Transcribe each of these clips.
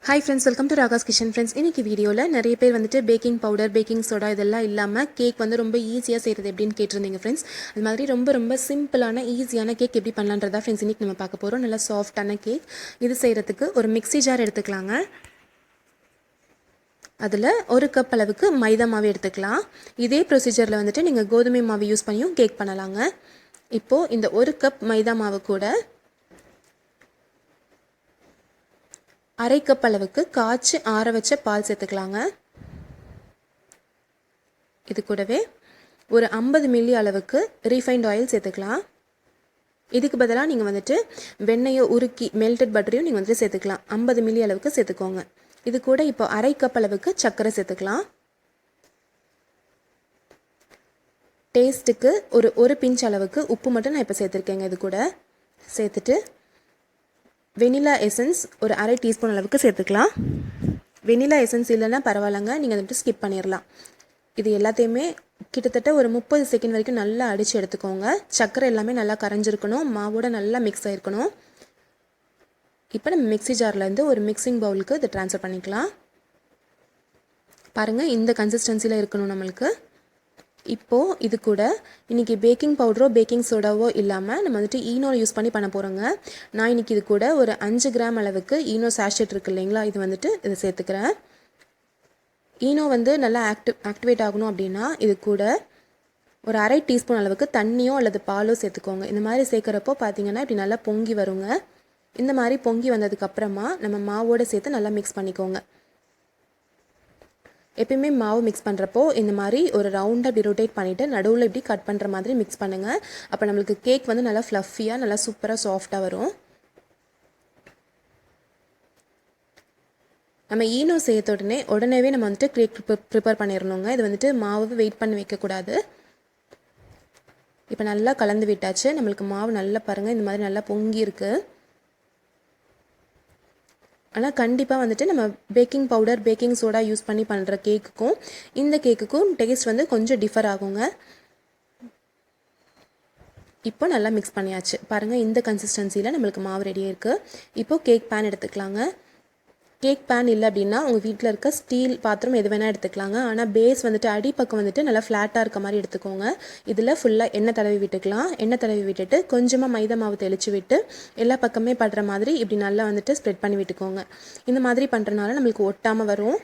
Hi friends, welcome to Ragas Kitchen friends. இன்னைக்கு வீடியோல நிறைய பேர் வந்துட்டு பேக்கிங் பவுடர், பேக்கிங் சோடா இதெல்லாம் இல்லாம கேக் வந்து ரொம்ப ஈஸியா செய்யறது எப்படின்னு கேட்டிருந்தீங்க friends. அது மாதிரி ரொம்ப சிம்பிளான ஈஸியான கேக் எப்படி பண்ணலாம்ன்றதா friends இன்னைக்கு நம்ம பார்க்க போறோம். நல்ல சாஃப்ட்டான கேக். இது செய்யறதுக்கு ஒரு மிக்ஸி ஜார் எடுத்துக்கலாங்க. அதில் ஒரு கப் அளவுக்கு மைதா மாவு எடுத்துக்கலாம். இதே ப்ரொசீஜரில் வந்துட்டு நீங்கள் கோதுமை மாவு யூஸ் பண்ணியும் கேக் பண்ணலாங்க. இப்போது இந்த ஒரு கப் மைதா மாவு கூட அரை கப் அளவுக்கு காய்ச்சி ஆற வச்ச பால் சேர்த்துக்கலாங்க. இது கூடவே ஒரு 50 மில்லி அளவுக்கு ரீஃபைண்ட் ஆயில் சேர்த்துக்கலாம். இதுக்கு பதிலாக நீங்கள் வந்துட்டு வெண்ணெயை உருக்கி மெல்டட் பட்டரையும் நீங்கள் வந்துட்டு சேர்த்துக்கலாம். 50 மில்லி அளவுக்கு சேர்த்துக்கோங்க. இது கூட இப்போ அரை கப் அளவுக்கு சர்க்கரை சேர்த்துக்கலாம். டேஸ்ட்டுக்கு ஒரு பிஞ்ச் அளவுக்கு உப்பு மட்டும் நான் இப்போ சேர்த்துருக்கேங்க. இது கூட சேர்த்துட்டு வெனிலா எசன்ஸ் ஒரு அரை டீஸ்பூன் அளவுக்கு சேர்த்துக்கலாம். வெனிலா எசன்ஸ் இல்லைன்னா பரவாயில்லைங்க, நீங்கள் வந்துட்டு ஸ்கிப் பண்ணிடலாம். இது எல்லாத்தையுமே கிட்டத்தட்ட ஒரு 30 செகண்ட் வரைக்கும் நல்லா அடித்து எடுத்துக்கோங்க. சர்க்கரை எல்லாமே நல்லா கரைஞ்சிருக்கணும், மாவோட நல்லா மிக்ஸ் ஆகிருக்கணும். இப்போ நம்ம மிக்ஸி ஜார்லேருந்து ஒரு மிக்சிங் பவுலுக்கு இதை ட்ரான்ஸ்ஃபர் பண்ணிக்கலாம். பாருங்கள், இந்த கன்சிஸ்டன்சியில் இருக்கணும் நம்மளுக்கு. இப்போது இது கூட இன்றைக்கி பேக்கிங் பவுடரோ பேக்கிங் சோடாவோ இல்லாமல் நம்ம வந்துட்டு ஈனோ யூஸ் பண்ணி பண்ண போகிறோங்க. நான் இன்றைக்கி இது கூட ஒரு 5 கிராம் அளவுக்கு ஈனோ சாஷெட் இருக்குது இல்லைங்களா, இது வந்துட்டு இதை சேர்த்துக்கிறேன். ஈனோ வந்து நல்லா ஆக்டிவேட் ஆகணும் அப்படின்னா இது கூட ஒரு அரை டீஸ்பூன் அளவுக்கு தண்ணியோ அல்லது பாலோ சேர்த்துக்கோங்க. இந்த மாதிரி சேர்க்குறப்போ பார்த்தீங்கன்னா இப்படி நல்லா பொங்கி வருங்க. இந்த மாதிரி பொங்கி வந்ததுக்கப்புறமா நம்ம மாவோடு சேர்த்து நல்லா மிக்ஸ் பண்ணிக்கோங்க. எப்பயுமே மாவு மிக்ஸ் பண்ணுறப்போ இந்த மாதிரி ஒரு ரவுண்டாக இப்படி ரொட்டேட் பண்ணிவிட்டு நடுவில் இப்படி கட் பண்ணுற மாதிரி மிக்ஸ் பண்ணுங்கள். அப்போ நம்மளுக்கு கேக் வந்து நல்லா ஃப்ளஃபியாக நல்லா சூப்பராக சாஃப்டாக வரும். நம்ம ஈனோ செய்யத்த உடனேவே நம்ம வந்துட்டு கேக் ப்ரிப்பேர் பண்ணிடணுங்க. இது வந்துட்டு மாவு வெயிட் பண்ணி வைக்கக்கூடாது. இப்போ நல்லா கலந்து விட்டாச்சு. நம்மளுக்கு மாவு நல்லா பாருங்கள், இந்த மாதிரி நல்லா பொங்கி இருக்குது. ஆனால் கண்டிப்பாக வந்துட்டு நம்ம baking powder baking soda use பண்ணி பண்ணுற கேக்குக்கும் இந்த கேக்குக்கும் டேஸ்ட் வந்து கொஞ்சம் டிஃபர் ஆகுங்க. இப்போ நல்லா மிக்ஸ் பண்ணியாச்சு. பாருங்கள், இந்த கன்சிஸ்டன்சியில் நம்மளுக்கு மாவு ரெடியாக இருக்குது. இப்போது கேக் பேன் எடுத்துக்கலாங்க. கேக் பேன் இல்லை அப்படின்னா உங்கள் வீட்டில் இருக்க ஸ்டீல் பாத்திரம் எது வேணால் எடுத்துக்கலாங்க. ஆனால் பேஸ் வந்துட்டு அடிப்பக்கம் வந்துட்டு நல்லா ஃப்ளாட்டாக இருக்க மாதிரி எடுத்துக்கோங்க. இதில் ஃபுல்லாக எண்ணெய் தடவி விட்டுக்கலாம். எண்ணெய் தடவி விட்டுட்டு கொஞ்சமாக மைதா மாவு தெளித்து விட்டு எல்லா பக்கமே படுற மாதிரி இப்படி நல்லா வந்துட்டு ஸ்ப்ரெட் பண்ணி விட்டுக்கோங்க. இந்த மாதிரி பண்ணுறதுனால நம்மளுக்கு ஒட்டாமல் வரும்.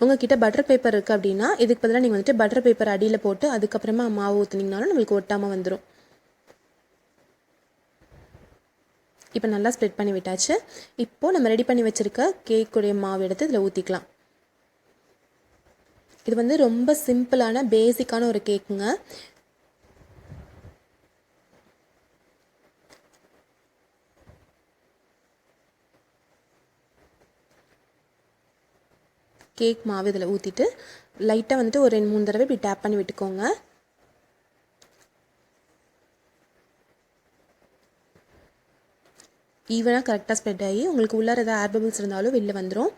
உங்ககிட்ட பட்டர் பேப்பர் இருக்குது அப்படின்னா இதுக்கு பதிலாக நீங்கள் வந்துட்டு பட்டர் பேப்பர் அடியில் போட்டு அதுக்கப்புறமா மாவு ஊற்றுனீங்கனாலும் நம்மளுக்கு ஒட்டாமல் வந்துடும். இப்போ நல்லா ஸ்ப்ரெட் பண்ணி விட்டாச்சு. இப்போது நம்ம ரெடி பண்ணி வச்சுருக்க கேக்குடைய மாவு எடுத்து இதில் ஊற்றிக்கலாம். இது வந்து ரொம்ப சிம்பிளான பேசிக்கான ஒரு கேக்குங்க. கேக் மாவு இதில் ஊற்றிட்டு லைட்டாக வந்துட்டு ஒரு 2-3 தடவை இப்படி டேப் பண்ணி விட்டுக்கோங்க. ஈவனாக கரெக்டாக ஸ்ப்ரெட் ஆகி உங்களுக்கு உள்ளார ஏதாவது ஏர் பபிள்ஸ் இருந்தாலும் வெளில வந்துடும்.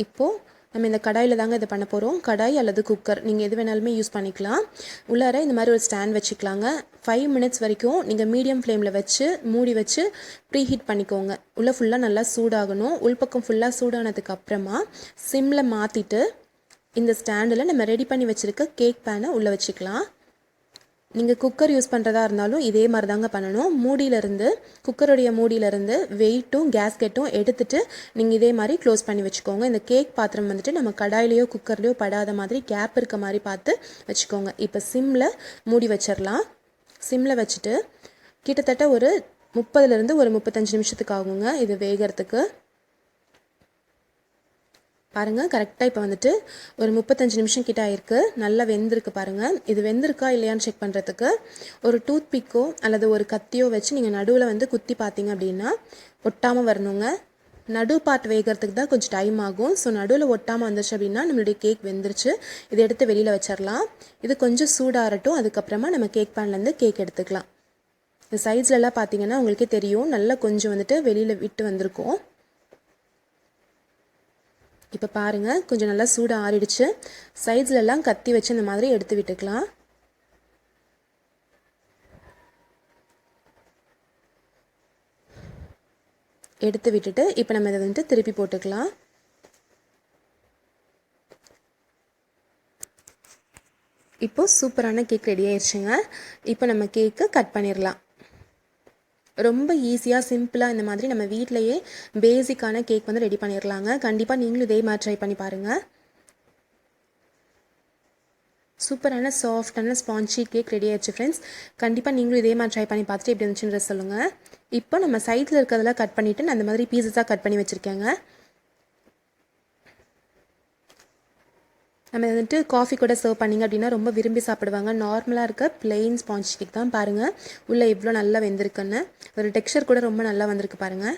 இப்போது நம்ம இந்த கடாயில் தாங்க இதை பண்ண போகிறோம். கடாய் அல்லது குக்கர் நீங்கள் எது வேணாலுமே யூஸ் பண்ணிக்கலாம். உள்ளார இந்த மாதிரி ஒரு ஸ்டாண்ட் வச்சுக்கலாங்க. 5 மினிட்ஸ் வரைக்கும் நீங்கள் மீடியம் ஃப்ளேமில் வச்சு மூடி வச்சு ப்ரீ ஹீட் பண்ணிக்கோங்க. உள்ளே ஃபுல்லாக நல்லா சூடாகணும். உள்பக்கம் ஃபுல்லாக சூடானதுக்கு அப்புறமா சிம்மில் மாற்றிட்டு இந்த ஸ்டாண்டில் நம்ம ரெடி பண்ணி வச்சுருக்க கேக் பேனை உள்ளே வச்சுக்கலாம். நீங்கள் குக்கர் யூஸ் பண்ணுறதா இருந்தாலும் இதே மாதிரி தாங்க பண்ணணும். குக்கருடைய மூடியிலேருந்து வெயிட்டும் கேஸ்கெட்டும் எடுத்துகிட்டு நீங்கள் இதே மாதிரி க்ளோஸ் பண்ணி வச்சுக்கோங்க. இந்த கேக் பாத்திரம் வந்துட்டு நம்ம கடாயிலையோ குக்கர்லையோ படாத மாதிரி கேப் இருக்க மாதிரி பார்த்து வச்சுக்கோங்க. இப்போ சிம்மில் மூடி வச்சிடலாம். சிம்மில் வச்சுட்டு கிட்டத்தட்ட ஒரு 30லேருந்து ஒரு 35 நிமிஷத்துக்கு ஆகுங்க இது வேகிறதுக்கு. பாருங்கள், கரெக்டாக இப்போ வந்துட்டு ஒரு 35 நிமிஷம் கிட்ட ஆயிருக்கு. நல்லா வெந்திருக்கு பாருங்கள். இது வெந்திருக்கா இல்லையான்னு செக் பண்ணுறதுக்கு ஒரு டூத் பிக்கோ அல்லது ஒரு கத்தியோ வச்சு நீங்கள் நடுவில் வந்து குத்தி பார்த்தீங்க அப்படின்னா ஒட்டாமல் வரணுங்க. நடு பார்ட் வேகிறதுக்கு தான் கொஞ்சம் டைம் ஆகும். ஸோ நடுவில் ஒட்டாமல் வந்துருச்சு அப்படின்னா நம்மளுடைய கேக் வெந்துருச்சு. இதை எடுத்து வெளியில் வச்சிடலாம். இது கொஞ்சம் சூடாகட்டும். அதுக்கப்புறமா நம்ம கேக் பேன்லேருந்து கேக் எடுத்துக்கலாம். இந்த சைட்ஸ்லலாம் பார்த்தீங்கன்னா உங்களுக்கே தெரியும், நல்லா கொஞ்சம் வந்துட்டு வெளியில் விட்டு வந்திருக்கும். இப்போ பாருங்கள், கொஞ்சம் நல்லா சூடு ஆறிடுச்சு. சைட்ஸ்லலாம் கத்தி வச்சு இந்த மாதிரி எடுத்து விட்டுக்கலாம். எடுத்து விட்டுட்டு இப்போ நம்ம இதை வந்துட்டு திருப்பி போட்டுக்கலாம். இப்போது சூப்பரான கேக் ரெடி ஆயிடுச்சுங்க. இப்போ நம்ம கேக்கு கட் பண்ணிடலாம். ரொம்ப ஈஸியாக சிம்பிளாக இந்த மாதிரி நம்ம வீட்டிலையே பேசிக்கான கேக் வந்து ரெடி பண்ணிடலாங்க. கண்டிப்பாக நீங்களும் இதே மாதிரி ட்ரை பண்ணி பாருங்கள். சூப்பரான சாஃப்டான ஸ்பான்ஜி கேக் ரெடி ஆயிடுச்சு ஃப்ரெண்ட்ஸ். கண்டிப்பாக நீங்களும் இதே மாதிரி ட்ரை பண்ணி பார்த்துட்டு எப்படி இருந்துச்சுன்னு சொல்லுங்கள். இப்போ நம்ம சைடில் இருக்கிறதெல்லாம் கட் பண்ணிவிட்டு நான் அந்த மாதிரி பீசஸாக கட் பண்ணி வச்சுருக்கேங்க. நம்ம வந்துட்டு காஃபி கூட சர்வ் பண்ணிங்க அப்படின்னா ரொம்ப விரும்பி சாப்பிடுவாங்க. நார்மலாக இருக்க பிளெயின் ஸ்பான்ஜ் கேக் தான் பாருங்கள், உள்ளே இவ்வளோ நல்லா வெந்திருக்குன்னு. ஒரு டெக்ஸ்சர் கூட ரொம்ப நல்லா வந்திருக்கு பாருங்கள்.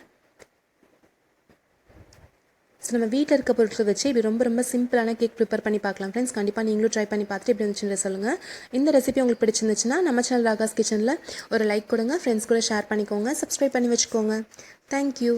ஸோ நம்ம வீட்டில் இருக்க பொருட்களை வச்சு இப்படி ரொம்ப சிம்பிளான கேக் ப்ரிப்பேர் பண்ணி பார்க்கலாம் ஃப்ரெண்ட்ஸ். கண்டிப்பாக நீங்களும் ட்ரை பண்ணி பார்த்துட்டு எப்படி இருந்துச்சுன்னு சொல்லுங்கள். இந்த ரெசிபி உங்களுக்கு பிடிச்சிருந்துச்சுன்னா நம்ம சேனல் ராகாஸ் கிச்சனில் ஒரு லைக் கொடுங்க, ஃப்ரெண்ட்ஸ் கூட ஷேர் பண்ணிக்கோங்க, சப்ஸ்கிரைப் பண்ணி வச்சுக்கோங்க. தேங்க்யூ.